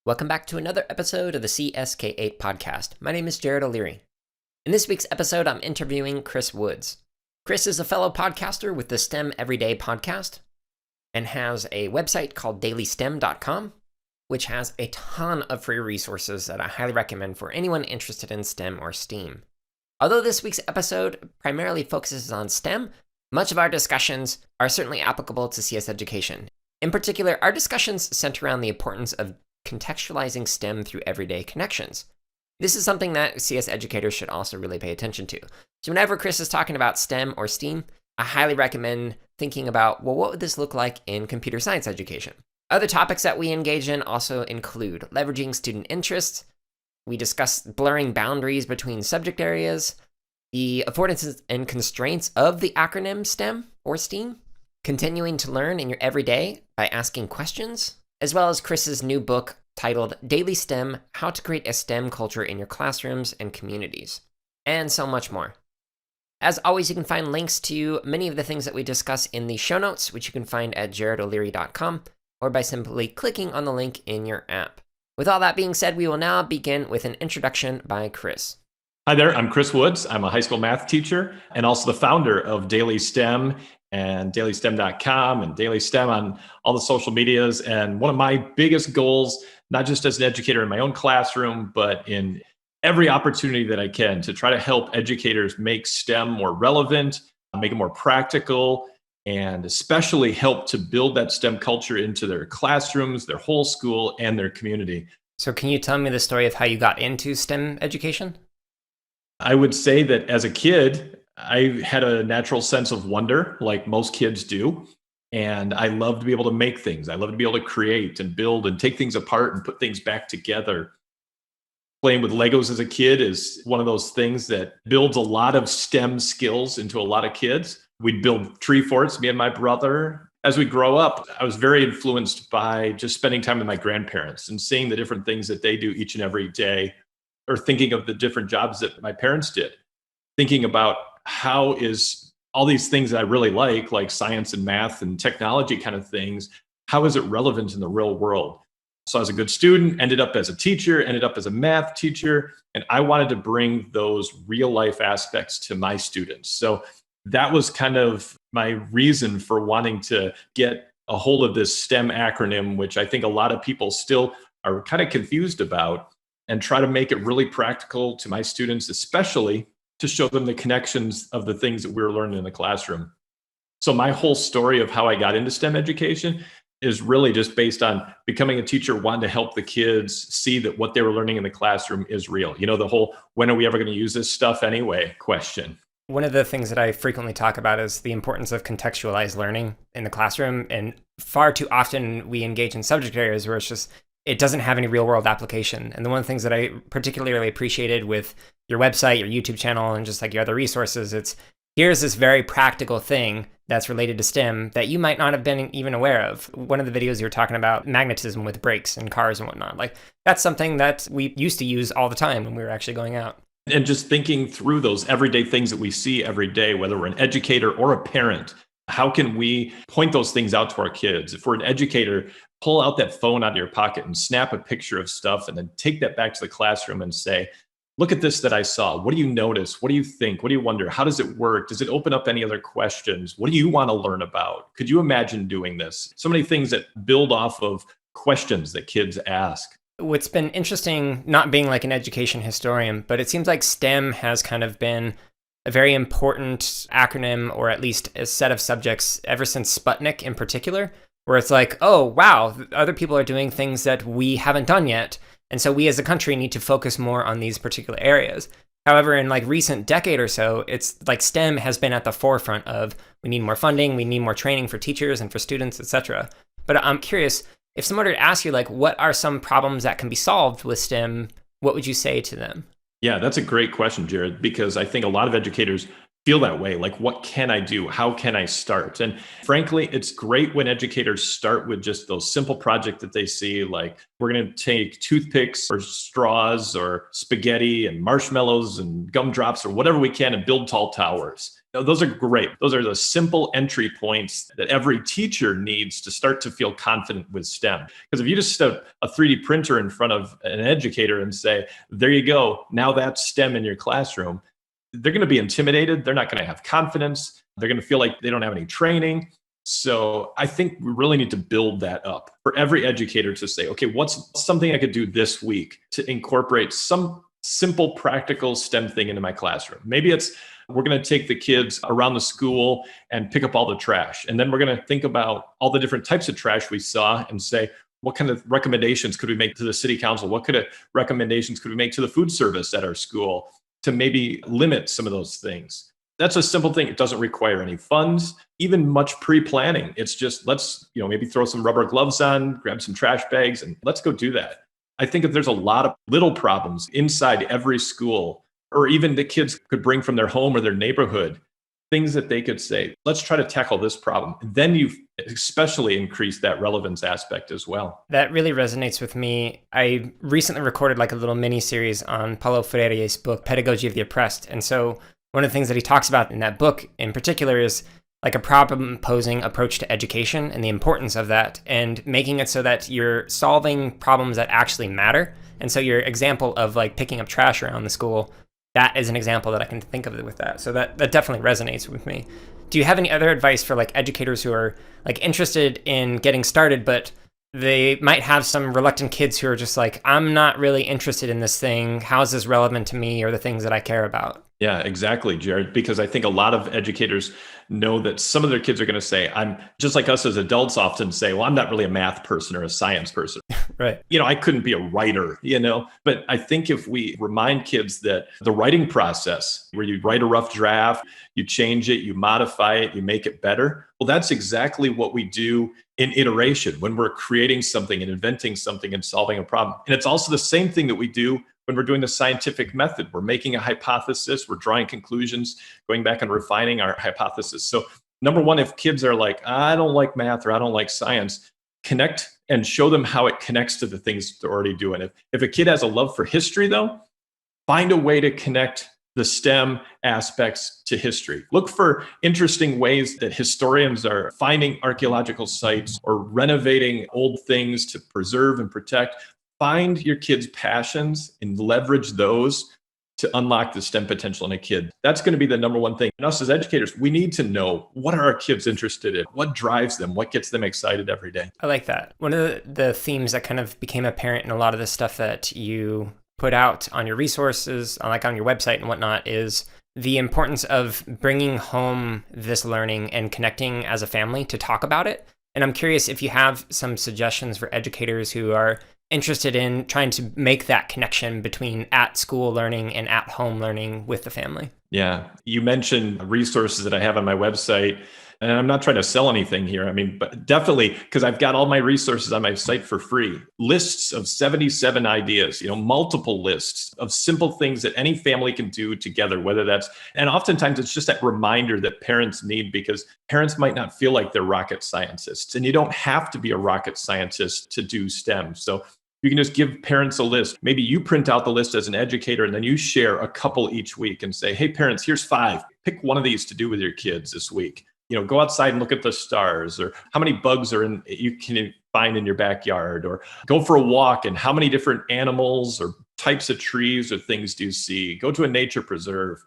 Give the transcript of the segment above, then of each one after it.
Welcome back to another episode of the CSK8 podcast. My name is Jared O'Leary. In this week's episode, I'm interviewing Chris Woods. Chris is a fellow podcaster with the STEM Everyday podcast and has a website called dailystem.com, which has a ton of free resources that I highly recommend for anyone interested in STEM or STEAM. Although this week's episode primarily focuses on STEM, much of our discussions are certainly applicable to CS education. In particular, our discussions center around the importance of contextualizing STEM through everyday connections. This is something that CS educators should also really pay attention to. So whenever Chris is talking about STEM or STEAM, I highly recommend thinking about, well, what would this look like in computer science education? Other topics that we engage in also include leveraging student interests. We discuss blurring boundaries between subject areas, the affordances and constraints of the acronym STEM or STEAM, continuing to learn in your everyday by asking questions, as well as Chris's new book titled dailySTEM: How to Create a STEM Culture in Your Classrooms and Communities, and so much more. As always, you can find links to many of the things that we discuss in the show notes, which you can find at jaredoleary.com, or by simply clicking on the link in your app. With all that being said, we will now begin with an introduction by Chris. Hi there, I'm Chris Woods. I'm a high school math teacher and also the founder of dailySTEM and dailystem.com and dailySTEM on all the social medias. And one of my biggest goals, not just as an educator in my own classroom, but in every opportunity that I can, to try to help educators make STEM more relevant, make it more practical, and especially help to build that STEM culture into their classrooms, their whole school, and their community. So can you tell me the story of how you got into STEM education? I would say that as a kid, I had a natural sense of wonder, like most kids do. And I love to be able to make things. I love to be able to create and build and take things apart and put things back together. Playing with Legos as a kid is one of those things that builds a lot of STEM skills into a lot of kids. We'd build tree forts, me and my brother. As we grow up, I was very influenced by just spending time with my grandparents and seeing the different things that they do each and every day, or thinking of the different jobs that my parents did, thinking about how is all these things that I really like science and math and technology kind of things, how is it relevant in the real world? So I was a good student, ended up as a teacher, ended up as a math teacher, and I wanted to bring those real life aspects to my students. So that was kind of my reason for wanting to get a hold of this STEM acronym, which I think a lot of people still are kind of confused about, and try to make it really practical to my students, especially to show them the connections of the things that we're learning in the classroom. So my whole story of how I got into STEM education is really just based on becoming a teacher, wanting to help the kids see that what they were learning in the classroom is real. You know, the whole, when are we ever going to use this stuff anyway question. One of the things that I frequently talk about is the importance of contextualized learning in the classroom. And far too often we engage in subject areas where it doesn't have any real world application. And the one of the things that I particularly appreciated with your website, your YouTube channel, and just like your other resources, here's this very practical thing that's related to STEM that you might not have been even aware of. One of the videos you were talking about magnetism with brakes and cars and whatnot. Like that's something that we used to use all the time when we were actually going out. And just thinking through those everyday things that we see every day, whether we're an educator or a parent, how can we point those things out to our kids? If we're an educator, pull out that phone out of your pocket and snap a picture of stuff and then take that back to the classroom and say, look at this that I saw. What do you notice? What do you think? What do you wonder? How does it work? Does it open up any other questions? What do you want to learn about? Could you imagine doing this? So many things that build off of questions that kids ask. What's been interesting, not being like an education historian, but it seems like STEM has kind of been a very important acronym, or at least a set of subjects ever since Sputnik in particular, where it's like, oh, wow, other people are doing things that we haven't done yet. And so we as a country need to focus more on these particular areas. However, in like recent decade or so, it's like STEM has been at the forefront of, we need more funding, we need more training for teachers and for students, etc. But I'm curious, if someone were to ask you, like, what are some problems that can be solved with STEM, what would you say to them? Yeah, that's a great question, Jared, because I think a lot of educators feel that way. Like, what can I do? How can I start? And frankly, it's great when educators start with just those simple projects that they see, like we're going to take toothpicks or straws or spaghetti and marshmallows and gumdrops or whatever we can and build tall towers. No, those are great. Those are the simple entry points that every teacher needs to start to feel confident with STEM. Because if you just set a 3D printer in front of an educator and say, there you go, now that's STEM in your classroom, they're going to be intimidated. They're not going to have confidence. They're going to feel like they don't have any training. So I think we really need to build that up for every educator to say, okay, what's something I could do this week to incorporate some simple, practical STEM thing into my classroom? Maybe it's we're going to take the kids around the school and pick up all the trash. And then we're going to think about all the different types of trash we saw and say, what kind of recommendations could we make to the city council? What kind of recommendations could we make to the food service at our school to maybe limit some of those things? That's a simple thing. It doesn't require any funds, even much pre-planning. It's just let's, maybe throw some rubber gloves on, grab some trash bags, and let's go do that. I think that there's a lot of little problems inside every school, or even the kids could bring from their home or their neighborhood, things that they could say, let's try to tackle this problem. Then you've especially increased that relevance aspect as well. That really resonates with me. I recently recorded like a little mini series on Paulo Freire's book, Pedagogy of the Oppressed. And so one of the things that he talks about in that book in particular is like a problem posing approach to education and the importance of that, and making it so that you're solving problems that actually matter. And so your example of like picking up trash around the school, that is an example that I can think of with that. So that definitely resonates with me. Do you have any other advice for like educators who are like interested in getting started, but they might have some reluctant kids who are just like, I'm not really interested in this thing. How is this relevant to me or the things that I care about? Yeah, exactly, Jared, because I think a lot of educators know that some of their kids are going to say, I'm just like us as adults often say, well, I'm not really a math person or a science person. Right. I couldn't be a writer, but I think if we remind kids that the writing process where you write a rough draft, you change it, you modify it, you make it better. Well, that's exactly what we do in iteration when we're creating something and inventing something and solving a problem. And it's also the same thing that we do when we're doing the scientific method. We're making a hypothesis, we're drawing conclusions, going back and refining our hypothesis. So number one, if kids are like, I don't like math or I don't like science, connect and show them how it connects to the things they're already doing. If a kid has a love for history though, find a way to connect the STEM aspects to history. Look for interesting ways that historians are finding archaeological sites or renovating old things to preserve and protect. Find your kids' passions and leverage those to unlock the STEM potential in a kid. That's going to be the number one thing. And us as educators, we need to know, what are our kids interested in? What drives them? What gets them excited every day? I like that. One of the themes that kind of became apparent in a lot of the stuff that you put out on your resources, like on your website and whatnot, is the importance of bringing home this learning and connecting as a family to talk about it. And I'm curious if you have some suggestions for educators who are interested in trying to make that connection between at school learning and at home learning with the family. Yeah. You mentioned resources that I have on my website, and I'm not trying to sell anything here. But definitely, because I've got all my resources on my site for free, lists of 77 ideas, multiple lists of simple things that any family can do together, and oftentimes it's just that reminder that parents need, because parents might not feel like they're rocket scientists, and you don't have to be a rocket scientist to do STEM. So you can just give parents a list. Maybe you print out the list as an educator, and then you share a couple each week and say, hey, parents, here's 5. Pick one of these to do with your kids this week. Go outside and look at the stars, or how many bugs you can find in your backyard, or go for a walk and how many different animals or types of trees or things do you see? Go to a nature preserve,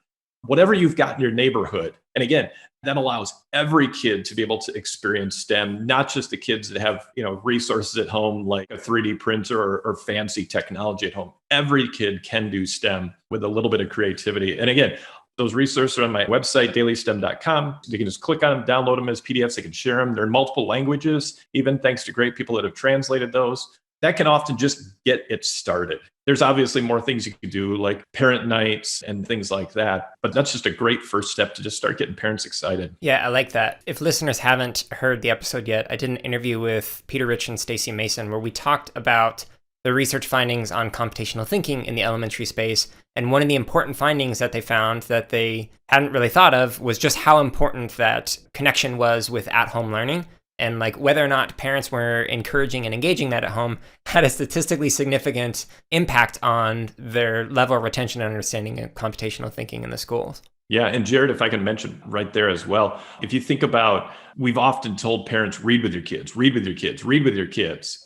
whatever you've got in your neighborhood. And again, that allows every kid to be able to experience STEM, not just the kids that have, resources at home like a 3D printer or fancy technology at home. Every kid can do STEM with a little bit of creativity. And again, those resources are on my website, dailystem.com. You can just click on them, download them as PDFs. They can share them. They're in multiple languages, even thanks to great people that have translated those. That can often just get it started. There's obviously more things you can do, like parent nights and things like that. But that's just a great first step to just start getting parents excited. Yeah, I like that. If listeners haven't heard the episode yet, I did an interview with Peter Rich and Stacy Mason where we talked about the research findings on computational thinking in the elementary space. And one of the important findings that they found that they hadn't really thought of was just how important that connection was with at-home learning. And like whether or not parents were encouraging and engaging that at home had a statistically significant impact on their level of retention and understanding of computational thinking in the schools. Yeah. And Jared, if I can mention right there as well, if you think about, we've often told parents, read with your kids, read with your kids, read with your kids.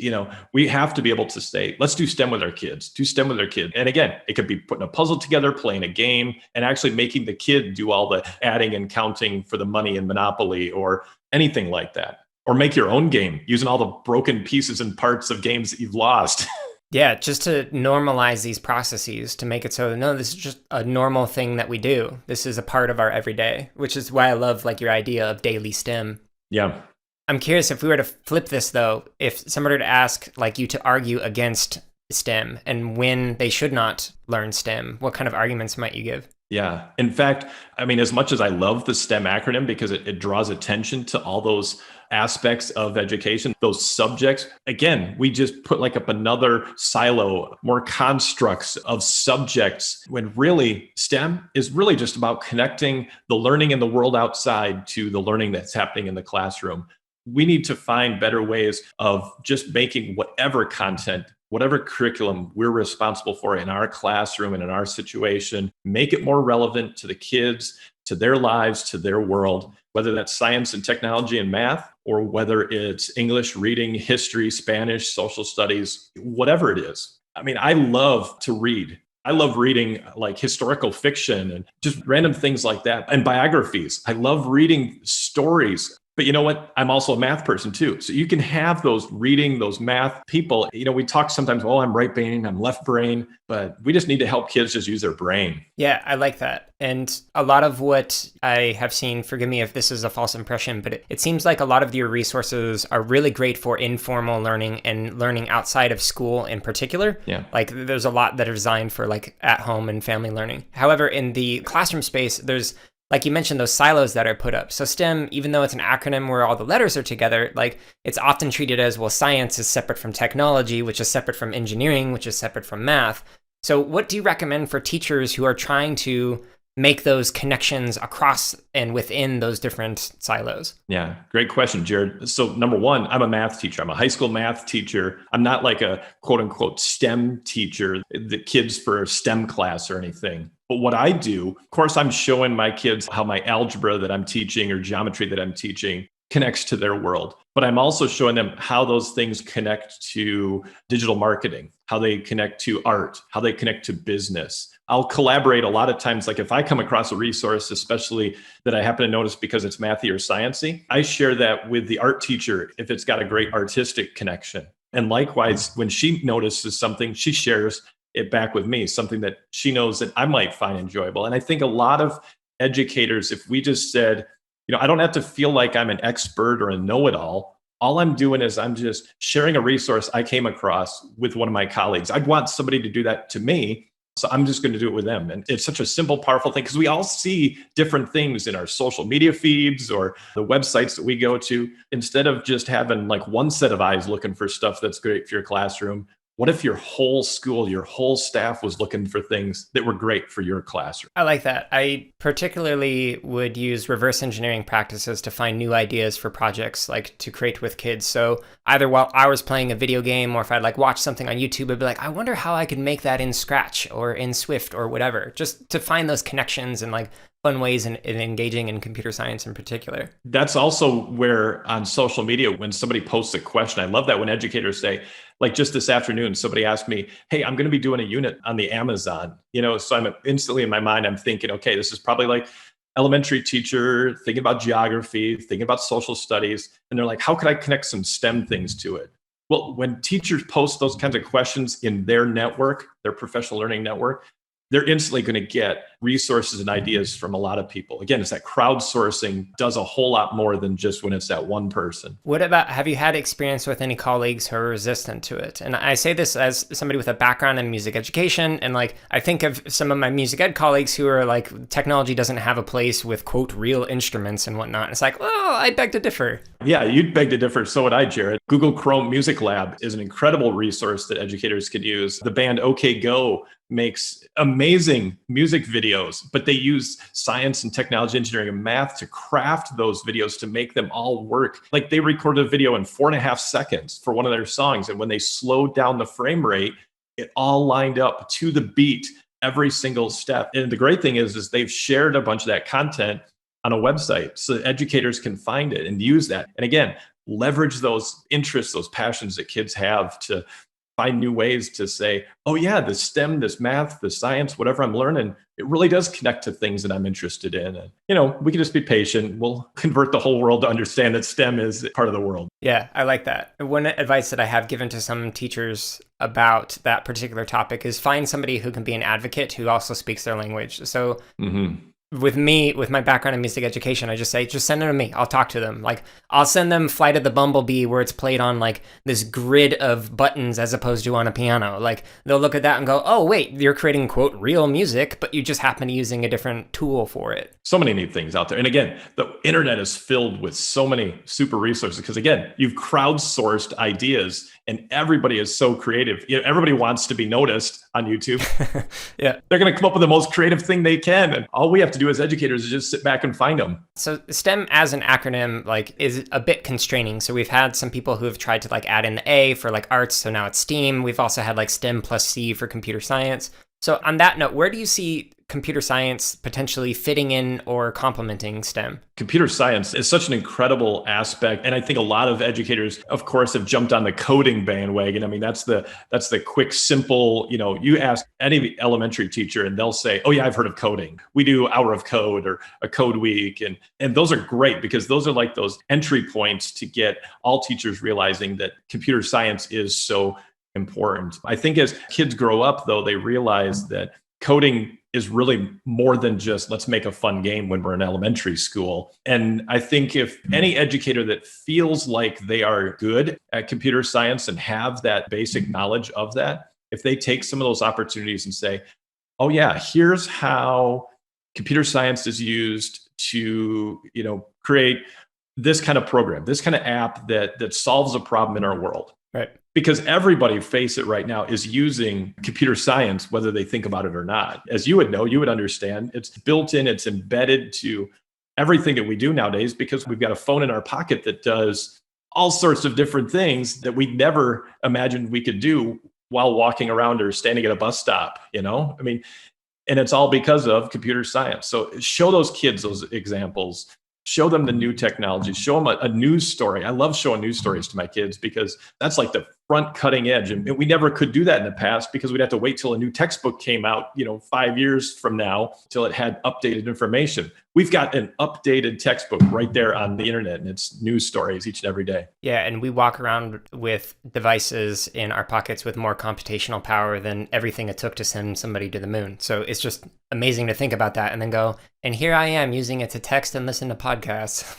We have to be able to say, let's do STEM with our kids, do STEM with our kid. And again, it could be putting a puzzle together, playing a game, and actually making the kid do all the adding and counting for the money in Monopoly or anything like that. Or make your own game using all the broken pieces and parts of games that you've lost. Yeah, just to normalize these processes to make it so, no, this is just a normal thing that we do. This is a part of our everyday, which is why I love like your idea of daily STEM. Yeah. I'm curious if we were to flip this though, if somebody were to ask like you to argue against STEM and when they should not learn STEM, what kind of arguments might you give? Yeah. In fact, I mean, as much as I love the STEM acronym because it draws attention to all those aspects of education, those subjects, again, we just put like up another silo, more constructs of subjects when really STEM is really just about connecting the learning in the world outside to the learning that's happening in the classroom. We need to find better ways of just making whatever content, whatever curriculum we're responsible for in our classroom and in our situation, make it more relevant to the kids, to their lives, to their world, whether that's science and technology and math, or whether it's English, reading, history, Spanish, social studies, whatever it is. I mean, I love to read. I love reading like historical fiction and just random things like that and biographies. I love reading stories. But you know what? I'm also a math person too. So you can have those reading, those math people. We talk sometimes, oh, I'm right brain, I'm left brain, but we just need to help kids just use their brain. Yeah, I like that. And a lot of what I have seen, forgive me if this is a false impression, but it seems like a lot of your resources are really great for informal learning and learning outside of school in particular. Yeah. Like there's a lot that are designed for like at home and family learning. However, in the classroom space, there's like you mentioned, those silos that are put up. So STEM, even though it's an acronym where all the letters are together, like it's often treated as, well, science is separate from technology, which is separate from engineering, which is separate from math. So what do you recommend for teachers who are trying to make those connections across and within those different silos? Yeah, great question, Jared. So number one, I'm a math teacher. I'm a high school math teacher. I'm not like a quote unquote STEM teacher, the kids for a STEM class or anything. But what I do, of course, I'm showing my kids how my algebra that I'm teaching or geometry that I'm teaching connects to their world. But I'm also showing them how those things connect to digital marketing, how they connect to art, how they connect to business. I'll collaborate a lot of times. Like if I come across a resource, especially that I happen to notice because it's mathy or sciencey, I share that with the art teacher if it's got a great artistic connection. And likewise, when she notices something, she shares it back with me, something that she knows that I might find enjoyable. And I think a lot of educators, if we just said, I don't have to feel like I'm an expert or a know-it-all. All I'm doing is I'm just sharing a resource I came across with one of my colleagues. I'd want somebody to do that to me. So I'm just going to do it with them. And it's such a simple, powerful thing because we all see different things in our social media feeds or the websites that we go to. Instead of just having like one set of eyes looking for stuff that's great for your classroom, what if your whole school, your whole staff was looking for things that were great for your classroom? I like that. I particularly would use reverse engineering practices to find new ideas for projects like to create with kids. So either while I was playing a video game or if I'd like watch something on YouTube, I'd be like, I wonder how I could make that in Scratch or in Swift or whatever, just to find those connections and like fun ways in engaging in computer science in particular. That's also where on social media, when somebody posts a question, I love that when educators say, like just this afternoon, somebody asked me, hey, I'm going to be doing a unit on the Amazon, so I'm instantly in my mind, I'm thinking, okay, this is probably like elementary teacher thinking about geography, thinking about social studies. And they're like, how could I connect some STEM things to it? Well, when teachers post those kinds of questions in their network, their professional learning network, they're instantly going to get resources and ideas from a lot of people. Again, it's that crowdsourcing does a whole lot more than just when it's that one person. What about, have you had experience with any colleagues who are resistant to it? And I say this as somebody with a background in music education. And like, I think of some of my music ed colleagues who are like, technology doesn't have a place with quote, real instruments and whatnot. And it's like, well, I beg to differ. Yeah, you'd beg to differ. So would I, Jared. Google Chrome Music Lab is an incredible resource that educators can use. The band OK Go makes amazing music videos, but they use science and technology, engineering, and math to craft those videos to make them all work. Like they recorded a video in 4.5 seconds for one of their songs. And when they slowed down the frame rate, it all lined up to the beat every single step. And the great thing is they've shared a bunch of that content on a website so that educators can find it and use that. And again, leverage those interests, those passions that kids have to find new ways to say, oh yeah, the STEM, this math, the science, whatever I'm learning, it really does connect to things that I'm interested in. And, we can just be patient. We'll convert the whole world to understand that STEM is part of the world. Yeah, I like that. One advice that I have given to some teachers about that particular topic is find somebody who can be an advocate who also speaks their language. So with me, with my background in music education, I just say, just send them to me. I'll talk to them. Like, I'll send them Flight of the Bumblebee where it's played on like this grid of buttons as opposed to on a piano. Like, they'll look at that and go, oh, wait, you're creating, quote, real music, but you just happen to be using a different tool for it. So many neat things out there. And again, the internet is filled with so many super resources because, again, you've crowdsourced ideas and everybody is so creative. Everybody wants to be noticed on YouTube. Yeah. They're going to come up with the most creative thing they can. And all we have to do as educators is just sit back and find them. So STEM as an acronym is a bit constraining. So we've had some people who have tried to add in the A for arts. So now it's STEAM. We've also had STEM plus C for computer science. So on that note, where do you see computer science potentially fitting in or complementing STEM? Computer science is such an incredible aspect. And I think a lot of educators, of course, have jumped on the coding bandwagon. I mean, that's the quick, simple, you ask any elementary teacher and they'll say, oh yeah, I've heard of coding. We do Hour of Code or a Code Week. And those are great because those are those entry points to get all teachers realizing that computer science is so important. I think as kids grow up, though, they realize that coding is really more than just let's make a fun game when we're in elementary school. And I think if any educator that feels like they are good at computer science and have that basic knowledge of that, if they take some of those opportunities and say, oh yeah, here's how computer science is used to, create this kind of program, this kind of app that solves a problem in our world. Right. Because everybody, face it right now, is using computer science, whether they think about it or not. As you would know, you would understand, it's built in, it's embedded to everything that we do nowadays because we've got a phone in our pocket that does all sorts of different things that we never imagined we could do while walking around or standing at a bus stop, I mean, and it's all because of computer science. So show those kids those examples. Show them the new technology, show them a news story. I love showing news stories to my kids because that's the front cutting edge. And we never could do that in the past because we'd have to wait till a new textbook came out, 5 years from now, till it had updated information. We've got an updated textbook right there on the internet and it's news stories each and every day. Yeah. And we walk around with devices in our pockets with more computational power than everything it took to send somebody to the moon. So it's just amazing to think about that and then go, and here I am using it to text and listen to podcasts.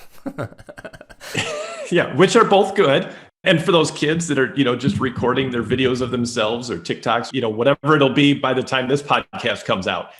Yeah, which are both good. And for those kids that are, just recording their videos of themselves or TikToks, whatever it'll be by the time this podcast comes out.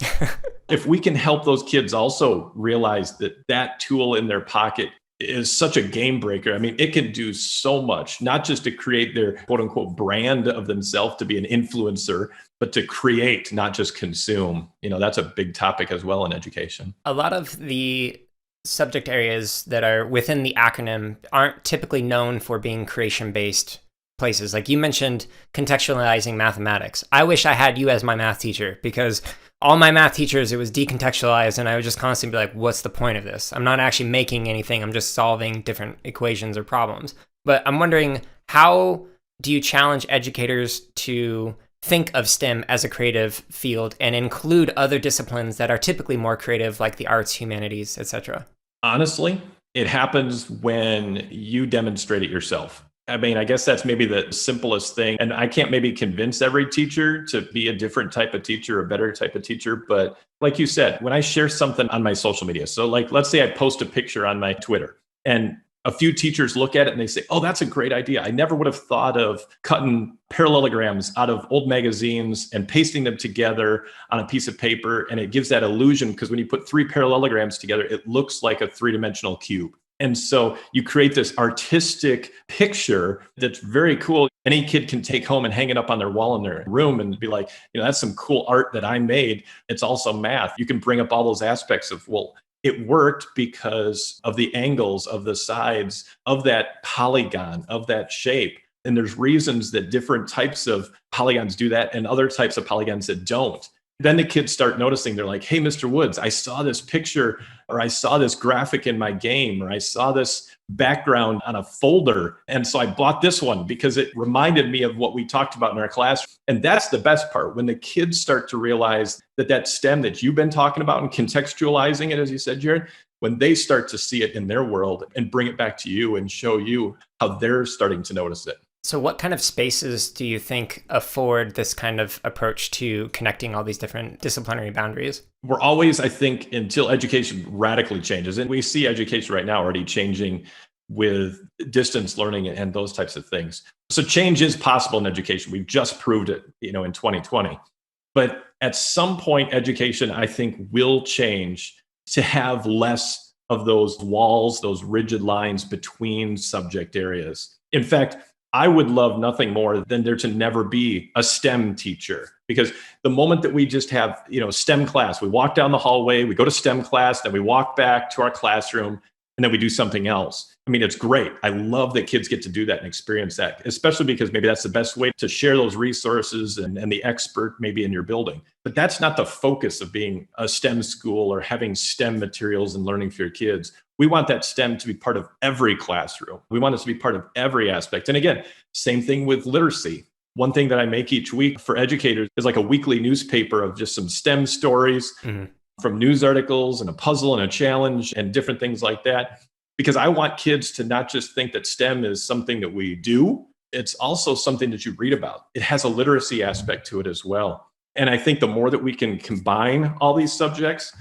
If we can help those kids also realize that tool in their pocket is such a game breaker. I mean, it can do so much, not just to create their quote unquote brand of themselves to be an influencer, but to create, not just consume. That's a big topic as well in education. A lot of the subject areas that are within the acronym aren't typically known for being creation-based places. Like you mentioned contextualizing mathematics. I wish I had you as my math teacher because all my math teachers, it was decontextualized and I would just constantly be like, what's the point of this? I'm not actually making anything. I'm just solving different equations or problems. But I'm wondering, how do you challenge educators to think of STEM as a creative field and include other disciplines that are typically more creative, like the arts, humanities, etc.? Honestly, it happens when you demonstrate it yourself. I mean, I guess that's maybe the simplest thing. And I can't maybe convince every teacher to be a different type of teacher, a better type of teacher. But like you said, when I share something on my social media, so let's say I post a picture on my Twitter and a few teachers look at it and they say, oh, that's a great idea. I never would have thought of cutting parallelograms out of old magazines and pasting them together on a piece of paper. And it gives that illusion because when you put 3 parallelograms together, it looks like a 3-dimensional cube. And so you create this artistic picture that's very cool. Any kid can take home and hang it up on their wall in their room and be like, that's some cool art that I made. It's also math. You can bring up all those aspects of, well, it worked because of the angles of the sides of that polygon, of that shape. And there's reasons that different types of polygons do that and other types of polygons that don't. Then the kids start noticing, they're like, hey, Mr. Woods, I saw this picture, or I saw this graphic in my game, or I saw this background on a folder. And so I bought this one because it reminded me of what we talked about in our class. And that's the best part, when the kids start to realize that STEM that you've been talking about and contextualizing it, as you said, Jared, when they start to see it in their world and bring it back to you and show you how they're starting to notice it. So what kind of spaces do you think afford this kind of approach to connecting all these different disciplinary boundaries? We're always, I think, until education radically changes, and we see education right now already changing with distance learning and those types of things. So change is possible in education. We've just proved it, in 2020. But at some point, education, I think, will change to have less of those walls, those rigid lines between subject areas. In fact, I would love nothing more than there to never be a STEM teacher, because the moment that we just have, STEM class, we walk down the hallway, we go to STEM class, then we walk back to our classroom, and then we do something else. I mean, it's great. I love that kids get to do that and experience that, especially because maybe that's the best way to share those resources and the expert maybe in your building. But that's not the focus of being a STEM school or having STEM materials and learning for your kids. We want that STEM to be part of every classroom. We want it to be part of every aspect. And again, same thing with literacy. One thing that I make each week for educators is like a weekly newspaper of just some STEM stories from news articles and a puzzle and a challenge and different things like that. Because I want kids to not just think that STEM is something that we do, it's also something that you read about. It has a literacy aspect to it as well. And I think the more that we can combine all these subjects,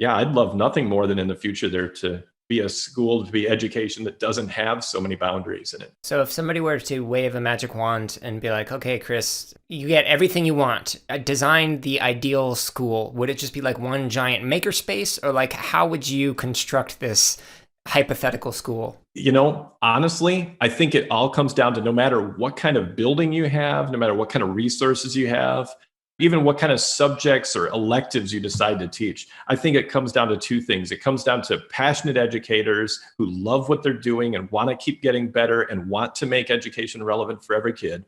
I'd love nothing more than in the future there to be a school, to be education that doesn't have so many boundaries in it. So if somebody were to wave a magic wand and be like, okay, Chris, you get everything you want, design the ideal school, would it just be like one giant makerspace, or like how would you construct this hypothetical school? Honestly, I think it all comes down to, no matter what kind of building you have, no matter what kind of resources you have, even what kind of subjects or electives you decide to teach, I think it comes down to two things. It comes down to passionate educators who love what they're doing and want to keep getting better and want to make education relevant for every kid.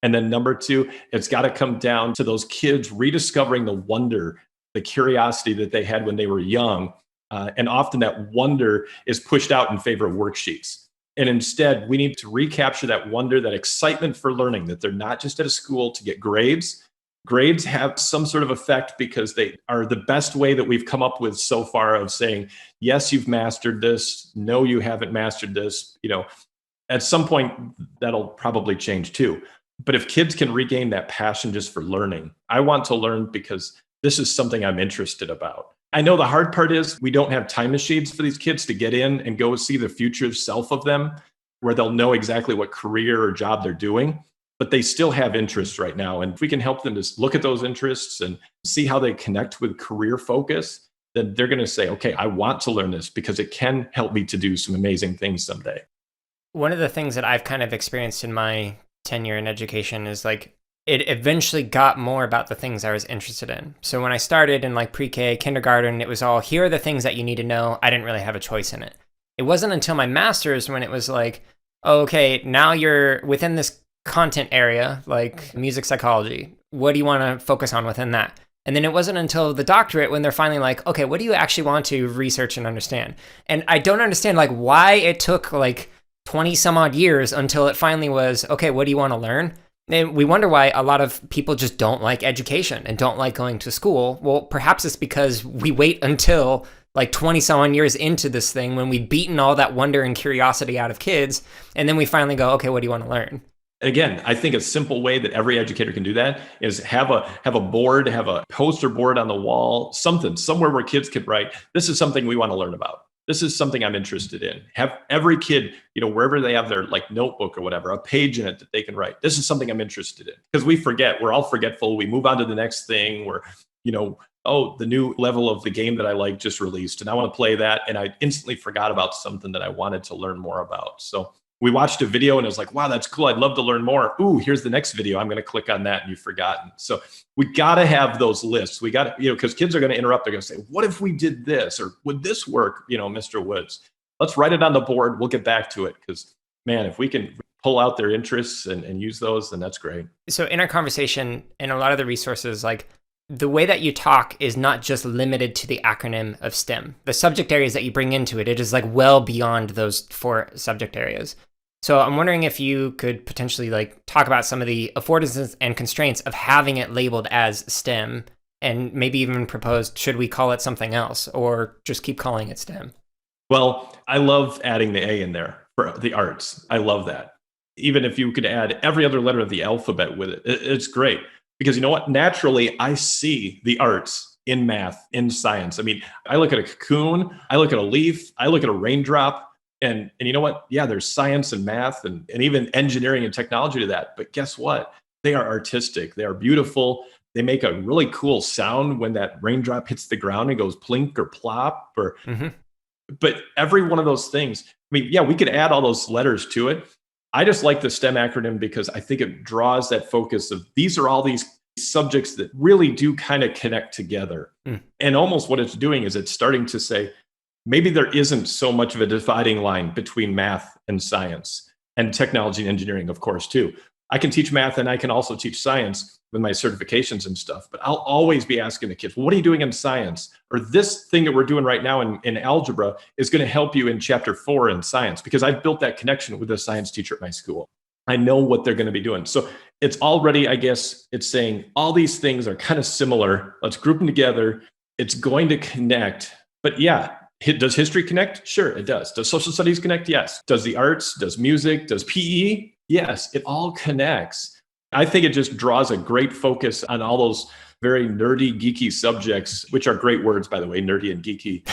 And then number two, it's got to come down to those kids rediscovering the wonder, the curiosity that they had when they were young. And often that wonder is pushed out in favor of worksheets. And instead, we need to recapture that wonder, that excitement for learning, that they're not just at a school to get grades. Grades have some sort of effect because they are the best way that we've come up with so far of saying, yes, you've mastered this. No, you haven't mastered this. At some point, that'll probably change too. But if kids can regain that passion just for learning, I want to learn because this is something I'm interested about. I know the hard part is we don't have time machines for these kids to get in and go see the future self of them, where they'll know exactly what career or job they're doing, but they still have interests right now. And if we can help them to look at those interests and see how they connect with career focus, then they're going to say, okay, I want to learn this because it can help me to do some amazing things someday. One of the things that I've kind of experienced in my tenure in education is like, it eventually got more about the things I was interested in. So when I started in like pre-K, kindergarten, it was all, here are the things that you need to know. I didn't really have a choice in it. It wasn't until my master's when it was like, oh, okay, now you're within this content area, like music psychology. What do you want to focus on within that? And then it wasn't until the doctorate when they're finally like, okay, what do you actually want to research and understand? And I don't understand like why it took like 20 some odd years until it finally was, okay, what do you want to learn? And we wonder why a lot of people just don't like education and don't like going to school. Well, perhaps it's because we wait until like 20 some odd years into this thing when we've beaten all that wonder and curiosity out of kids. And then we finally go, okay, what do you want to learn? Again, I think a simple way that every educator can do that is have a board, have a poster board on the wall, somewhere where kids could write, this is something we want to learn about. This is something I'm interested in. Have every kid, wherever they have their like notebook or whatever, a page in it that they can write. This is something I'm interested in. Because we forget, we're all forgetful. We move on to the next thing where, oh, the new level of the game that I like just released and I want to play that. And I instantly forgot about something that I wanted to learn more about. So we watched a video and it was like, wow, that's cool. I'd love to learn more. Ooh, here's the next video. I'm going to click on that and you've forgotten. So we got to have those lists. We got to, because kids are going to interrupt. They're going to say, what if we did this? Or would this work? Mr. Woods, let's write it on the board. We'll get back to it. Because man, if we can pull out their interests and use those, then that's great. So in our conversation and a lot of the resources, like the way that you talk is not just limited to the acronym of STEM. The subject areas that you bring into it, it is like well beyond those 4 subject areas. So I'm wondering if you could potentially like talk about some of the affordances and constraints of having it labeled as STEM, and maybe even propose, should we call it something else or just keep calling it STEM? Well, I love adding the A in there for the arts. I love that. Even if you could add every other letter of the alphabet with it, it's great. Because you know what? Naturally, I see the arts in math, in science. I mean, I look at a cocoon, I look at a leaf, I look at a raindrop, and you know what? Yeah, there's science and math and even engineering and technology to that. But guess what? They are artistic. They are beautiful. They make a really cool sound when that raindrop hits the ground and goes plink or plop or but every one of those things, I mean, yeah, we could add all those letters to it. I just like the STEM acronym because I think it draws that focus of these are all these subjects that really do kind of connect together. And almost what it's doing is it's starting to say, maybe there isn't so much of a dividing line between math and science and technology and engineering, of course, too. I can teach math and I can also teach science with my certifications and stuff, but I'll always be asking the kids, well, what are you doing in science? Or this thing that we're doing right now in algebra is going to help you in chapter 4 in science, because I've built that connection with a science teacher at my school. I know what they're going to be doing. So it's already, I guess, it's saying all these things are kind of similar. Let's group them together. It's going to connect. But yeah, does history connect? Sure, it does. Does social studies connect? Yes. Does the arts? Does music? Does PE? Yes, it all connects. I think it just draws a great focus on all those very nerdy, geeky subjects, which are great words, by the way, nerdy and geeky.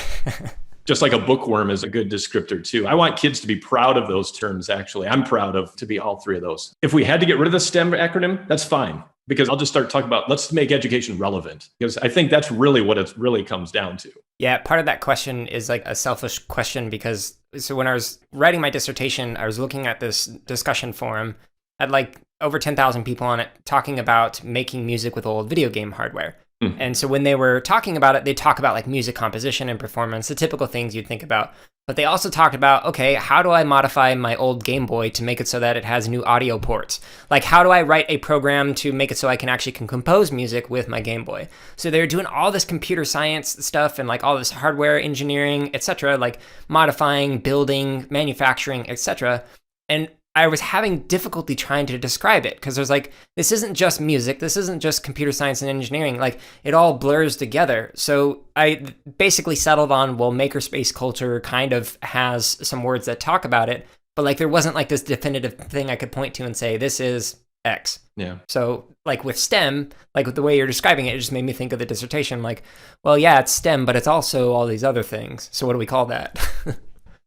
Just like a bookworm is a good descriptor too. I want kids to be proud of those terms, actually. I'm proud of to be all 3 of those. If we had to get rid of the STEM acronym, that's fine, because I'll just start talking about let's make education relevant, because I think that's really what it really comes down to. Yeah, part of that question is like a selfish question, because so when I was writing my dissertation, I was looking at this discussion forum, had like over 10,000 people on it talking about making music with old video game hardware. And so when they were talking about it, they talk about like music composition and performance, the typical things you'd think about. But they also talked about, okay, how do I modify my old Game Boy to make it so that it has new audio ports? Like, how do I write a program to make it so I can compose music with my Game Boy? So they're doing all this computer science stuff and like all this hardware engineering, etc., like modifying, building, manufacturing, etc. And I was having difficulty trying to describe it, because there's like, this isn't just music, this isn't just computer science and engineering, like it all blurs together. So I basically settled on, well, makerspace culture kind of has some words that talk about it, but like there wasn't like this definitive thing I could point to and say, this is X. Yeah. So like with STEM, like with the way you're describing it, it just made me think of the dissertation, like, well, yeah, it's STEM, but it's also all these other things. So what do we call that?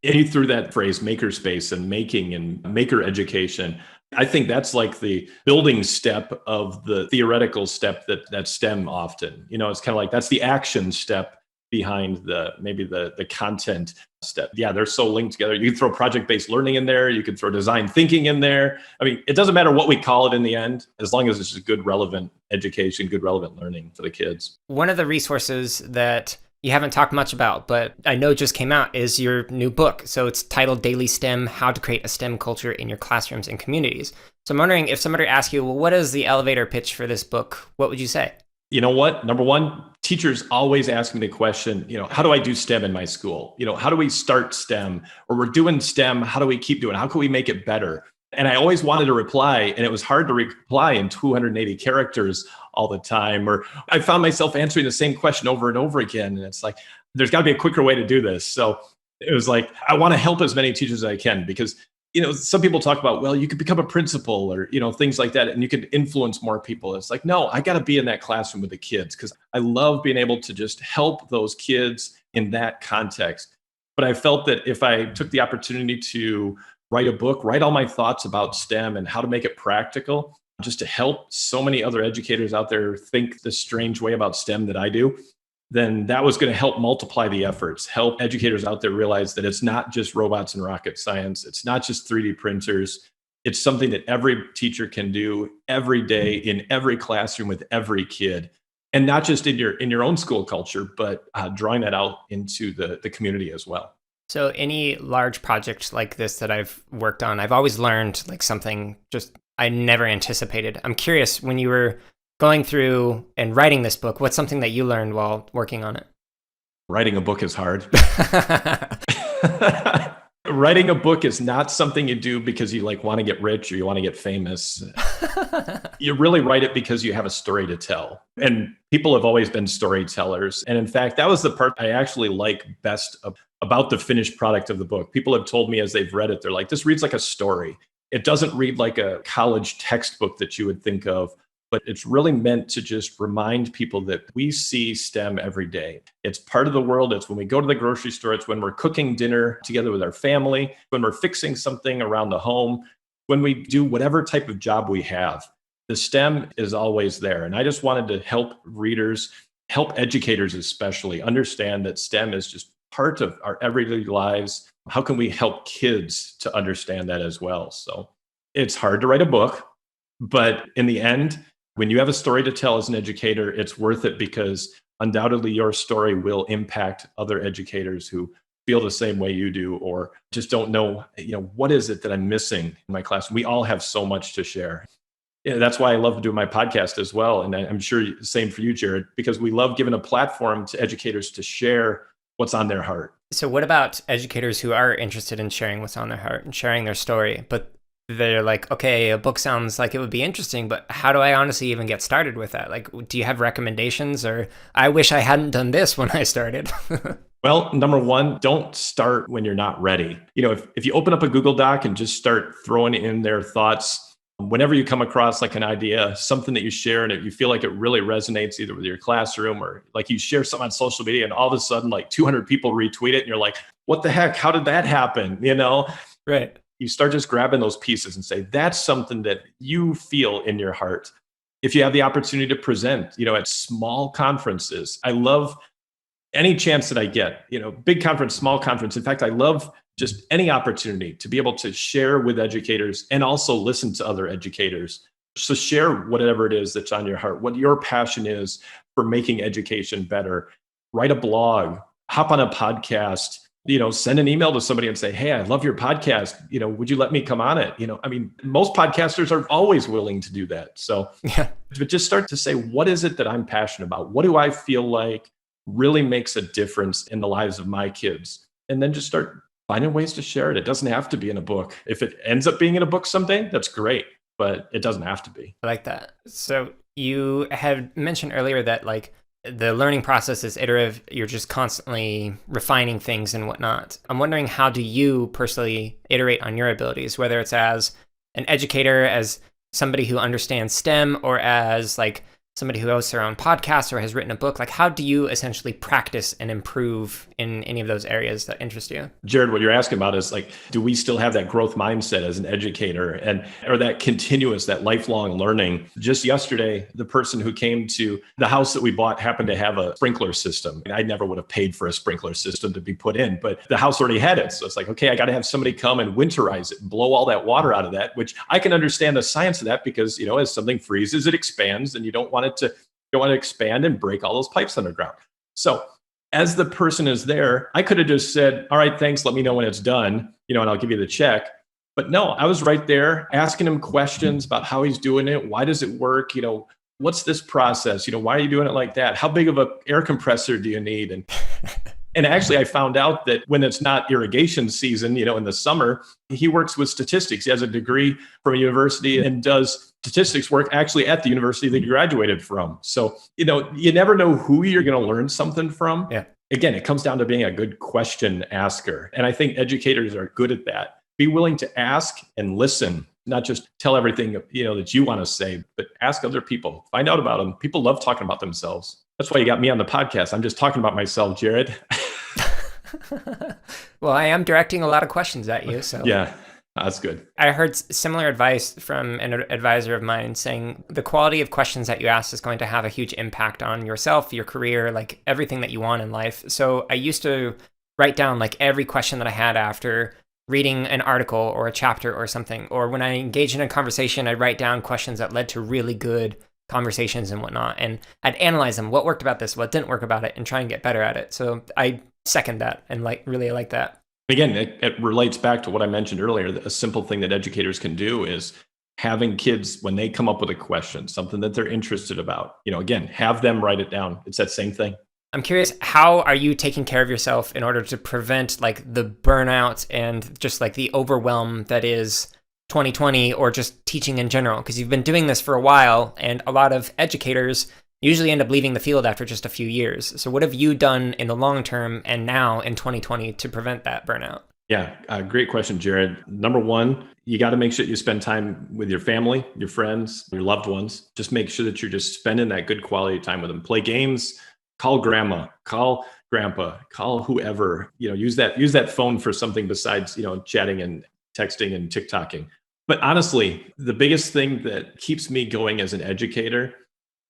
And you threw that phrase makerspace and making and maker education. I think that's like the building step of the theoretical step that STEM often, it's kind of like that's the action step behind the content step. Yeah, they're so linked together. You can throw project-based learning in there. You can throw design thinking in there. I mean, it doesn't matter what we call it in the end, as long as it's just good, relevant education, good, relevant learning for the kids. One of the resources that you haven't talked much about, but I know just came out, is your new book. So it's titled dailySTEM, How to Create a STEM Culture in Your Classrooms and Communities. So I'm wondering, if somebody asked you, well, what is the elevator pitch for this book? What would you say? You know what? Number one, teachers always ask me the question, how do I do STEM in my school? How do we start STEM? Or we're doing STEM, how do we keep doing it? How can we make it better? And I always wanted to reply, and it was hard to reply in 280 characters all the time. Or I found myself answering the same question over and over again. And it's like, there's got to be a quicker way to do this. So it was like, I want to help as many teachers as I can, because, some people talk about, well, you could become a principal or, things like that, and you could influence more people. It's like, no, I got to be in that classroom with the kids, because I love being able to just help those kids in that context. But I felt that if I took the opportunity to write a book, write all my thoughts about STEM and how to make it practical, just to help so many other educators out there think the strange way about STEM that I do, then that was going to help multiply the efforts, help educators out there realize that it's not just robots and rocket science. It's not just 3D printers. It's something that every teacher can do every day in every classroom with every kid. And not just in your own school culture, but drawing that out into the community as well. So any large project like this that I've worked on, I've always learned like something just I never anticipated. I'm curious, when you were going through and writing this book, what's something that you learned while working on it? Writing a book is hard. Writing a book is not something you do because you want to get rich or you want to get famous. You really write it because you have a story to tell. And people have always been storytellers. And in fact, that was the part I actually like best about the finished product of the book. People have told me as they've read it, they're like, this reads like a story. It doesn't read like a college textbook that you would think of, but it's really meant to just remind people that we see STEM every day. It's part of the world. It's when we go to the grocery store. It's when we're cooking dinner together with our family, when we're fixing something around the home, when we do whatever type of job we have. The STEM is always there. And I just wanted to help readers, help educators especially, understand that STEM is just part of our everyday lives. How can we help kids to understand that as well? So it's hard to write a book, but in the end, when you have a story to tell as an educator, it's worth it because undoubtedly your story will impact other educators who feel the same way you do or just don't know, what is it that I'm missing in my class? We all have so much to share. That's why I love doing my podcast as well. And I'm sure the same for you, Jared, because we love giving a platform to educators to share what's on their heart. So what about educators who are interested in sharing what's on their heart and sharing their story, but they're like, okay, a book sounds like it would be interesting, but how do I honestly even get started with that? Like, do you have recommendations, or I wish I hadn't done this when I started? Well, number one, don't start when you're not ready. If you open up a Google Doc and just start throwing in their thoughts, whenever you come across like an idea, something that you share and you feel like it really resonates either with your classroom or like you share something on social media and all of a sudden like 200 people retweet it and you're like, what the heck? How did that happen? Right. You start just grabbing those pieces and say, that's something that you feel in your heart. If you have the opportunity to present, at small conferences, I love any chance that I get, big conference, small conference. In fact, I love just any opportunity to be able to share with educators and also listen to other educators. So share whatever it is that's on your heart, what your passion is for making education better. Write a blog, hop on a podcast, send an email to somebody and say, hey, I love your podcast. Would you let me come on it? Most podcasters are always willing to do that. So yeah. But just start to say, what is it that I'm passionate about? What do I feel like really makes a difference in the lives of my kids? And then just start finding ways to share it. It doesn't have to be in a book. If it ends up being in a book someday, that's great, but it doesn't have to be. I like that. So you had mentioned earlier that the learning process is iterative. You're just constantly refining things and whatnot. I'm wondering, how do you personally iterate on your abilities, whether it's as an educator, as somebody who understands STEM, or as somebody who hosts their own podcast or has written a book? How do you essentially practice and improve in any of those areas that interest you? Jared, what you're asking about is do we still have that growth mindset as an educator or that continuous, that lifelong learning? Just yesterday, the person who came to the house that we bought happened to have a sprinkler system. I never would have paid for a sprinkler system to be put in, but the house already had it. So it's okay, I got to have somebody come and winterize it and blow all that water out of that, which I can understand the science of that because, as something freezes, it expands and you don't want to expand and break all those pipes underground. So as the person is there, I could have just said, all right, thanks, let me know when it's done, and I'll give you the check. But no, I was right there asking him questions about how he's doing it. Why does it work? What's this process? Why are you doing it like that? How big of an air compressor do you need? And actually, I found out that when it's not irrigation season, in the summer, he works with statistics. He has a degree from a university and does statistics work actually at the university that he graduated from. So, you never know who you're going to learn something from. Yeah. Again, it comes down to being a good question asker. And I think educators are good at that. Be willing to ask and listen, not just tell everything, that you want to say, but ask other people, find out about them. People love talking about themselves. That's why you got me on the podcast. I'm just talking about myself, Jared. Well, I am directing a lot of questions at you. So yeah, that's good. I heard similar advice from an advisor of mine saying the quality of questions that you ask is going to have a huge impact on yourself, your career, everything that you want in life. So I used to write down every question that I had after reading an article or a chapter or something. Or when I engaged in a conversation, I'd write down questions that led to really good conversations and whatnot. And I'd analyze them. What worked about this? What didn't work about it? And try and get better at it. So I second that and really like that. Again, it relates back to what I mentioned earlier. A simple thing that educators can do is having kids, when they come up with a question, something that they're interested about, again, have them write it down. It's that same thing. I'm curious, how are you taking care of yourself in order to prevent like the burnout and just like the overwhelm that is 2020 or just teaching in general? Because you've been doing this for a while, and a lot of educators usually end up leaving the field after just a few years. So what have you done in the long term and now in 2020 to prevent that burnout? Yeah, great question, Jared. Number one, you got to make sure you spend time with your family, your friends, your loved ones. Just make sure that you're just spending that good quality time with them. Play games, call grandma, call grandpa, call whoever. Use that phone for something besides chatting and texting and TikToking. But honestly, the biggest thing that keeps me going as an educator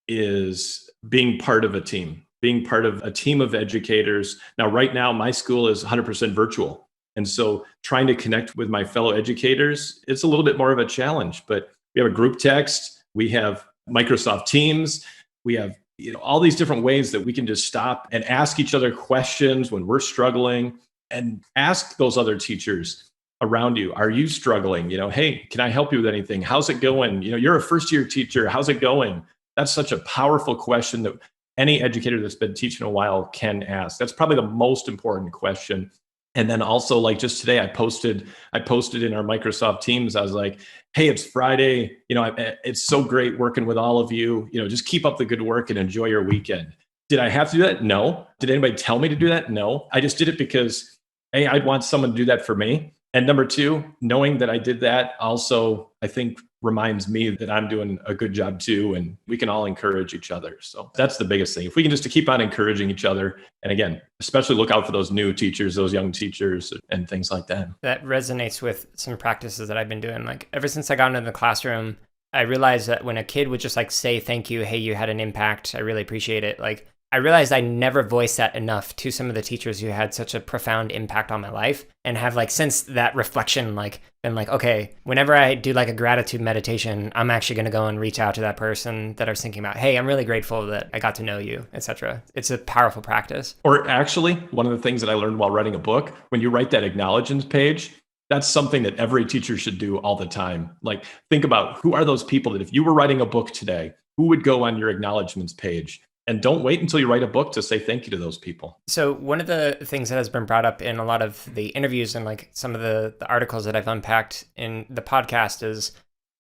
is being part of a team, being part of a team of educators. Now, right now, my school is 100% virtual. And so trying to connect with my fellow educators, it's a little bit more of a challenge, but we have a group text, we have Microsoft Teams, we have all these different ways that we can just stop and ask each other questions when we're struggling, and ask those other teachers around you, are you struggling? Hey, can I help you with anything? How's it going? You're a first year teacher. How's it going? That's such a powerful question that any educator that's been teaching a while can ask. That's probably the most important question. And then also, like just today, I posted in our Microsoft Teams. I was like, "Hey, it's Friday. It's so great working with all of you. Just keep up the good work and enjoy your weekend." Did I have to do that? No. Did anybody tell me to do that? No. I just did it because, hey, I'd want someone to do that for me. And number two, knowing that I did that also, I think, reminds me that I'm doing a good job too, and we can all encourage each other. So that's the biggest thing. If we can just to keep on encouraging each other, and again, especially look out for those new teachers, those young teachers, and things like that. That resonates with some practices that I've been doing. Like ever since I got into the classroom, I realized that when a kid would just like say, "Thank you, hey, you had an impact, I really appreciate it." Like I realized I never voiced that enough to some of the teachers who had such a profound impact on my life, and have like since that reflection like been like, okay, whenever I do like a gratitude meditation, I'm actually going to go and reach out to that person that I was thinking about. Hey, I'm really grateful that I got to know you, etc. It's a powerful practice. Or actually, one of the things that I learned while writing a book, when you write that acknowledgments page, that's something that every teacher should do all the time. Like think about who are those people that if you were writing a book today, who would go on your acknowledgments page? And don't wait until you write a book to say thank you to those people. So one of the things that has been brought up in a lot of the interviews and like some of the articles that I've unpacked in the podcast is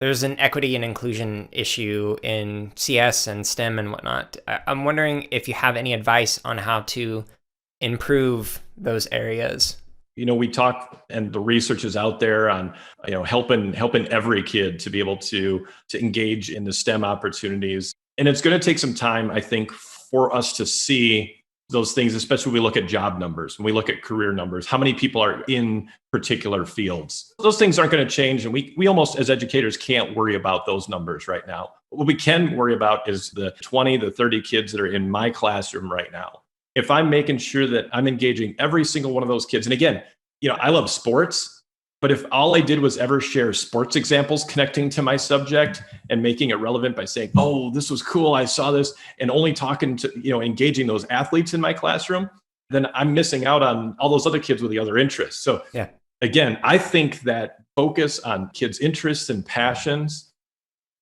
there's an equity and inclusion issue in CS and STEM and whatnot. I'm wondering if you have any advice on how to improve those areas. We talk, and the research is out there on helping every kid to be able to engage in the STEM opportunities. And it's going to take some time, I think, for us to see those things, especially when we look at job numbers, when we look at career numbers, how many people are in particular fields. Those things aren't going to change. And we almost, as educators, can't worry about those numbers right now. What we can worry about is the 20, the 30 kids that are in my classroom right now. If I'm making sure that I'm engaging every single one of those kids, and again, I love sports. But if all I did was ever share sports examples connecting to my subject and making it relevant by saying, "Oh, this was cool, I saw this," and only talking to, engaging those athletes in my classroom, then I'm missing out on all those other kids with the other interests. So yeah. Again, I think that focus on kids' interests and passions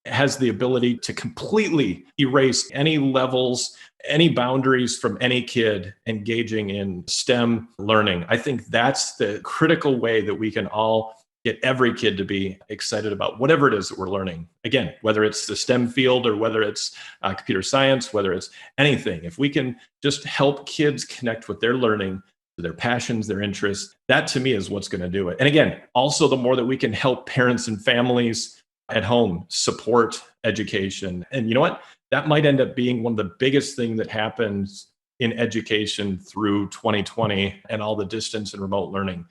has the ability to completely erase any levels, any boundaries from any kid engaging in STEM learning. I think that's the critical way that we can all get every kid to be excited about whatever it is that we're learning. Again, whether it's the STEM field or whether it's computer science, whether it's anything, if we can just help kids connect with their learning, their passions, their interests, that to me is what's going to do it. And again, also the more that we can help parents and families at home support education. And you know what? That might end up being one of the biggest things that happens in education through 2020 and all the distance and remote learning.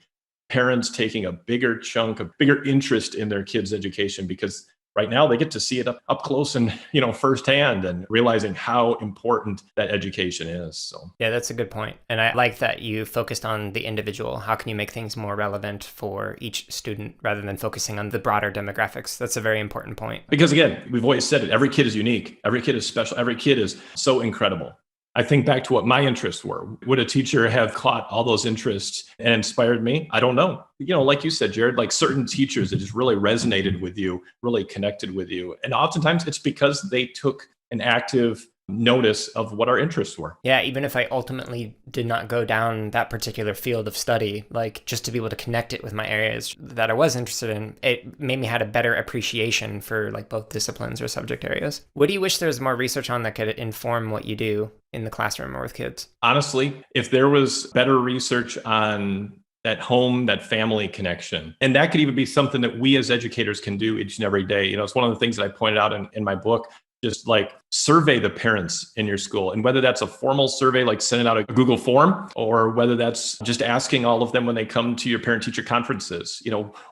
Parents taking a bigger chunk, a bigger interest in their kids' education, because right now they get to see it up close and firsthand, and realizing how important that education is. So yeah, that's a good point. And I like that you focused on the individual. How can you make things more relevant for each student rather than focusing on the broader demographics? That's a very important point. Because again, we've always said it, every kid is unique, every kid is special, every kid is so incredible. I think back to what my interests were. Would a teacher have caught all those interests and inspired me? I don't know. Like you said, Jared, like certain teachers that just really resonated with you, really connected with you. And oftentimes it's because they took an active notice of what our interests were. Yeah, even if I ultimately did not go down that particular field of study, like just to be able to connect it with my areas that I was interested in, it made me had a better appreciation for like both disciplines or subject areas. What do you wish there was more research on that could inform what you do in the classroom or with kids? Honestly, if there was better research on that home, that family connection, and that could even be something that we as educators can do each and every day. It's one of the things that I pointed out in my book. Just like survey the parents in your school. And whether that's a formal survey, like sending out a Google form, or whether that's just asking all of them when they come to your parent teacher conferences,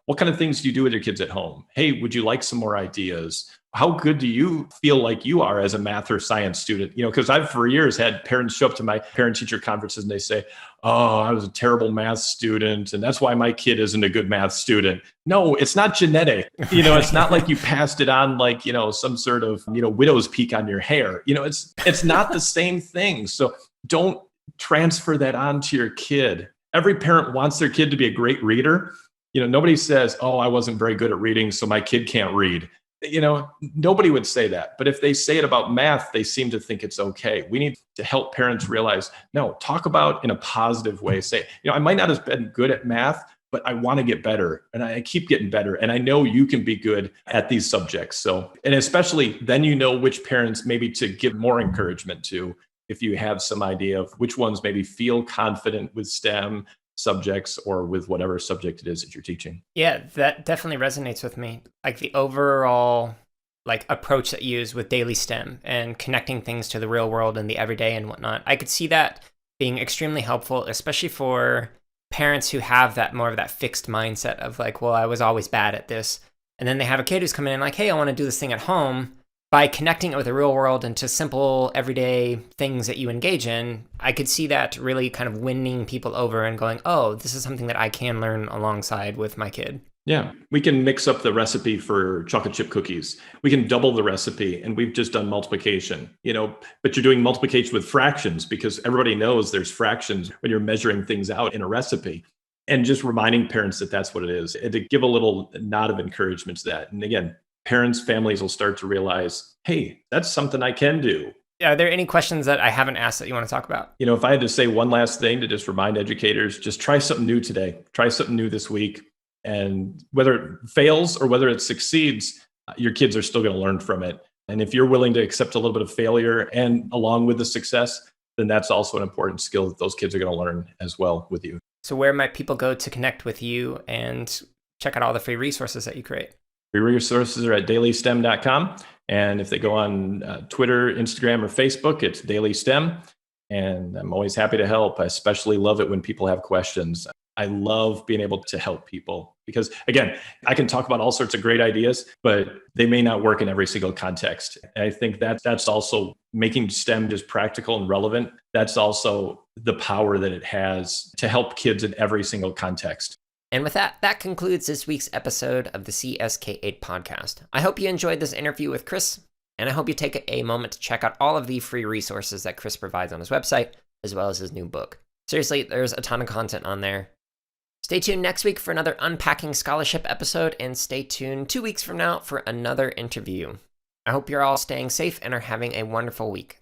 what kind of things do you do with your kids at home? Hey, would you like some more ideas? How good do you feel like you are as a math or science student? Because I've for years had parents show up to my parent teacher conferences and they say, oh, I was a terrible math student, and that's why my kid isn't a good math student. No, it's not genetic. It's not like you passed it on like, some sort of, widow's peak on your hair. It's not the same thing. So don't transfer that on to your kid. Every parent wants their kid to be a great reader. Nobody says, oh, I wasn't very good at reading, so my kid can't read. Nobody would say that. But if they say it about math, they seem to think it's okay. We need to help parents realize, no, talk about in a positive way. Say, I might not have been good at math, but I want to get better and I keep getting better. And I know you can be good at these subjects. So, and especially then, which parents maybe to give more encouragement to, if you have some idea of which ones maybe feel confident with STEM subjects or with whatever subject it is that you're teaching. Yeah, that definitely resonates with me. Like the overall approach that you use with dailySTEM and connecting things to the real world and the everyday and whatnot. I could see that being extremely helpful, especially for parents who have that more of that fixed mindset of like, well, I was always bad at this. And then they have a kid who's coming in like, hey, I want to do this thing at home. By connecting it with the real world and to simple everyday things that you engage in, I could see that really kind of winning people over and going, oh, this is something that I can learn alongside with my kid. Yeah, we can mix up the recipe for chocolate chip cookies. We can double the recipe, and we've just done multiplication, but you're doing multiplication with fractions because everybody knows there's fractions when you're measuring things out in a recipe. And just reminding parents that that's what it is, and to give a little nod of encouragement to that. And again, parents, families will start to realize, hey, that's something I can do. Are there any questions that I haven't asked that you want to talk about? If I had to say one last thing to just remind educators, just try something new today. Try something new this week. And whether it fails or whether it succeeds, your kids are still going to learn from it. And if you're willing to accept a little bit of failure and along with the success, then that's also an important skill that those kids are going to learn as well with you. So where might people go to connect with you and check out all the free resources that you create? Free resources are at dailystem.com. And if they go on Twitter, Instagram, or Facebook, it's dailySTEM. And I'm always happy to help. I especially love it when people have questions. I love being able to help people because, again, I can talk about all sorts of great ideas, but they may not work in every single context. And I think that's also making STEM just practical and relevant. That's also the power that it has to help kids in every single context. And with that, that concludes this week's episode of the CSK8 podcast. I hope you enjoyed this interview with Chris, and I hope you take a moment to check out all of the free resources that Chris provides on his website, as well as his new book. Seriously, there's a ton of content on there. Stay tuned next week for another Unpacking Scholarship episode, and stay tuned 2 weeks from now for another interview. I hope you're all staying safe and are having a wonderful week.